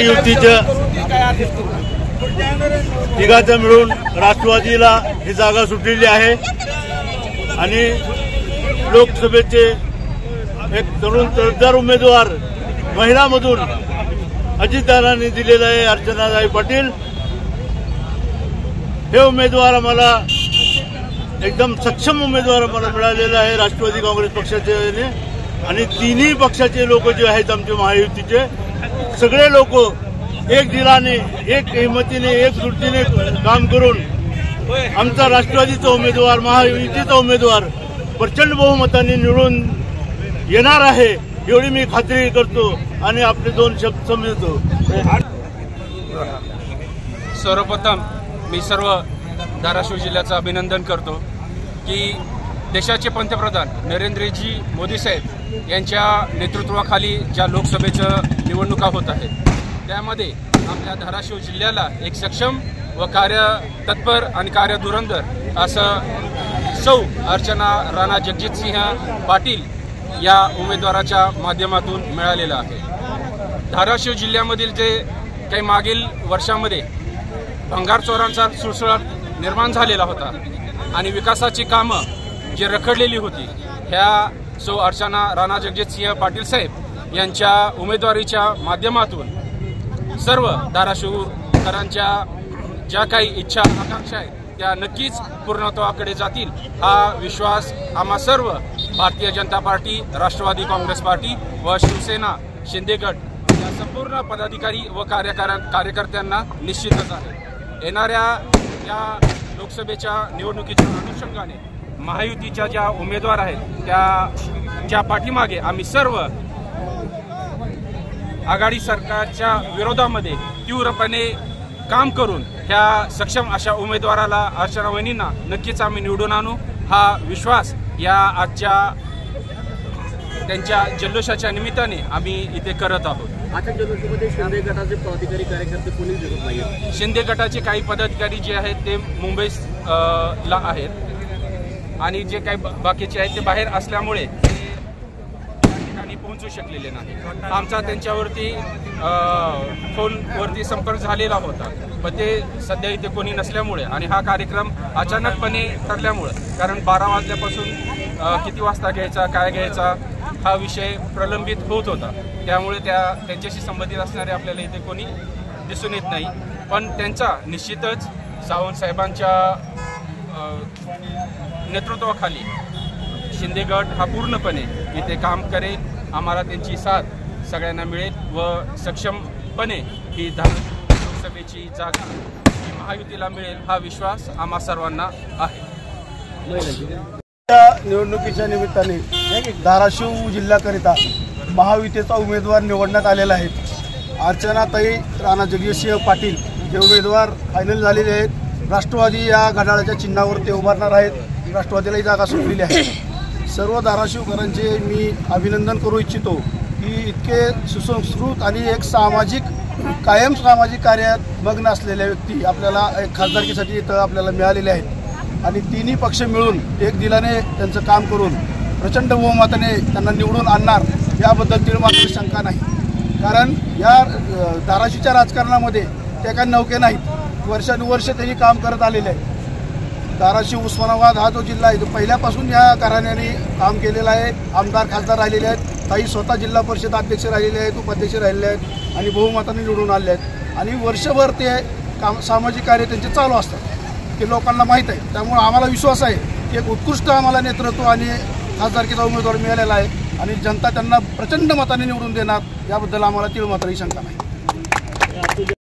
युतीच्या तिघांचं मिळून राष्ट्रवादीला ही जागा सुटलेली आहे आणि लोकसभेचे एक तरुण उमेदवार महिलामधून अजितदादांनी दिलेला आहे अर्चनाताई पाटील। हे उमेदवार आम्हाला एकदम सक्षम उमेदवार आम्हाला मिळालेला आहे राष्ट्रवादी काँग्रेस पक्षाचे आणि तिन्ही पक्षाचे लोक जे आहेत आमचे महायुतीचे सगळे लोक एक दिलाने एक हिमतीने एक सुरतीने काम करून आमचा राष्ट्रवादीचा उमेदवार महायुतीचा उमेदवार प्रचंड बहुमताने निवडून येणार आहे एवढी मी खात्री करतो आणि आपले दोन शब्द समजतो। सर्वप्रथम मी सर्व धाराशिव जिल्ह्याचं अभिनंदन करतो की देशाचे पंतप्रधान नरेंद्रजी मोदी साहेब यांच्या नेतृत्वाखाली ज्या लोकसभेच्या निवडणुका होत आहेत त्यामध्ये आपल्या धाराशिव जिल्ह्याला एक सक्षम व कार्यतत्पर आणि कार्यधुरंधर असं सौ अर्चना राणा जगजितसिंह पाटील या उमेदवाराच्या माध्यमातून मिळालेलं आहे। धाराशिव जिल्ह्यामधील जे काही मागील वर्षामध्ये भंगार चोरांचा सुळसुळाट निर्माण झालेला होता आणि विकासाची कामं जी रखडलेली होती ह्या सौ अर्चना राणा जगजितसिंह पाटील साहेब यांच्या उमेदवारीच्या माध्यमातून सर्व धाराशिवकरांच्या ज्या काही इच्छा आकांक्षा आहेत त्या नक्कीच पूर्णत्वाकडे जातील हा विश्वास आम्हा सर्व भारतीय जनता पार्टी, राष्ट्रवादी काँग्रेस पार्टी व शिवसेना शिंदे गट या संपूर्ण पदाधिकारी व कार्यकर्त्यांना निश्चितच आहे। येणाऱ्या या लोकसभेच्या निवडणुकीच्या अनुषंगाने महायुतीच्या ज्या उमेदवार आहेत त्या पाठीमागे आम्ही सर्व आघाडी सरकारच्या विरोधामध्ये तीव्रपणे काम करून ह्या सक्षम अशा उमेदवाराला अर्चना वहिनींना नक्कीच आम्ही निवडून आणू हा विश्वास या आजच्या त्यांच्या जल्लोषाच्या निमित्ताने आम्ही इथे करत आहोत। आता जल्लोषामध्ये शिंदे गटाचे पदाधिकारी कार्यकर्ते कोणी दिसत नाही। शिंदे गटाचे काही पदाधिकारी जे आहेत ते मुंबईला आहेत आणि जे काही बाकीचे आहेत ते बाहेर असल्यामुळे पोहोचू शकलेले नाही। आमचा त्यांच्यावरती फोनवरती संपर्क झालेला होता पण ते सध्या इथे कोणी नसल्यामुळे आणि हा कार्यक्रम अचानकपणे ठरल्यामुळे कारण 12 वाजल्यापासून किती वाजता घ्यायचा काय घ्यायचा हा विषय प्रलंबित होत होता त्यामुळे त्यांच्याशी संबंधित असणारे आपल्याला इथे कोणी दिसून येत नाही पण त्यांचा निश्चितच सावंत साहेबांच्या नेतृत्वाखाली शिंदे गट हा पूर्णपणे इथे काम करेल। आम्हाला त्यांची साथ सगळ्यांना मिळेल व सक्षमपणे ही लोकसभेची जागा ही महायुतीला मिळेल हा विश्वास आम्हा सर्वांना आहे। निवडणुकीच्या निमित्ताने धाराशिव जिल्ह्याकरिता महायुतीचा उमेदवार निवडण्यात आलेला आहे। अर्चनाताई राणा जगजितसिंह पाटील हे उमेदवार फायनल झालेले आहेत। राष्ट्रवादी या घड्याळाच्या चिन्हावर ते उभारणार आहेत। राष्ट्रवादीलाही जागा सुटलेली आहे। सर्व धाराशिवकरांचे मी अभिनंदन करू इच्छितो की इतके सुसंस्कृत आणि एक कायम सामाजिक कार्यात मग्न असलेल्या व्यक्ती आपल्याला एक खासदारकीसाठी इथं आपल्याला मिळालेले आहेत आणि तिन्ही पक्ष मिळून एक दिलाने त्यांचं काम करून प्रचंड बहुमताने त्यांना निवडून आणणार याबद्दल तिळमात्र शंका नाही। कारण या धाराशिवच्या राजकारणामध्ये ते काही नौके नाहीत, वर्षानुवर्ष त्यांनी काम करत आलेले आहेत। धाराशिव उस्मानाबाद हा जो जिल्हा आहे तो पहिल्यापासून या घराण्याने काम केलेला आहे। आमदार खासदार राहिलेले आहेत, काही स्वतः जिल्हा परिषद अध्यक्ष राहिलेले आहेत, उपाध्यक्ष राहिलेले आहेत आणि बहुमताने निवडून आले आहेत आणि वर्षभर ते सामाजिक कार्य त्यांचे चालू असतात ते लोकांना माहीत आहे। त्यामुळे आम्हाला विश्वास आहे की एक उत्कृष्ट आम्हाला नेतृत्व आणि खासदारकीचा उमेदवार मिळालेला आहे आणि जनता त्यांना प्रचंड मताने निवडून देणार याबद्दल आम्हाला तीळमात्रही शंका नाही।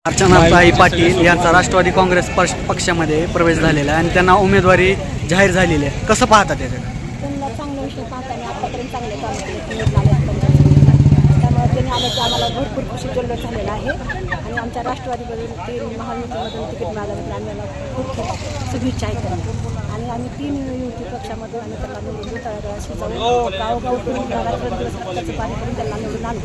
अर्चनाताई पाटील यांचा राष्ट्रवादी काँग्रेस पक्षामध्ये प्रवेश झालेला आहे आणि त्यांना उमेदवारी जाहीर झालेली आहे। कसं पाहता त्याच्याकडे? त्यांना चांगला विषय पाहताना आतापर्यंत चांगले काम केले त्यामुळे त्यांनी आलं की आम्हाला भरपूर खुशी जल्लोष झालेला आहे आणि आमच्या राष्ट्रवादीमधून 3 महायुतीमधून तिकीट मिळाल्याबद्दल आम्हाला खूप खूप शुभेच्छा आहेत आणि आम्ही 3 युती पक्षामधून आम्ही त्यांना निवडून तळागाळाशी जाऊन गावोगाव फिरून घरात पाणी करून त्यांना निवडून आणू।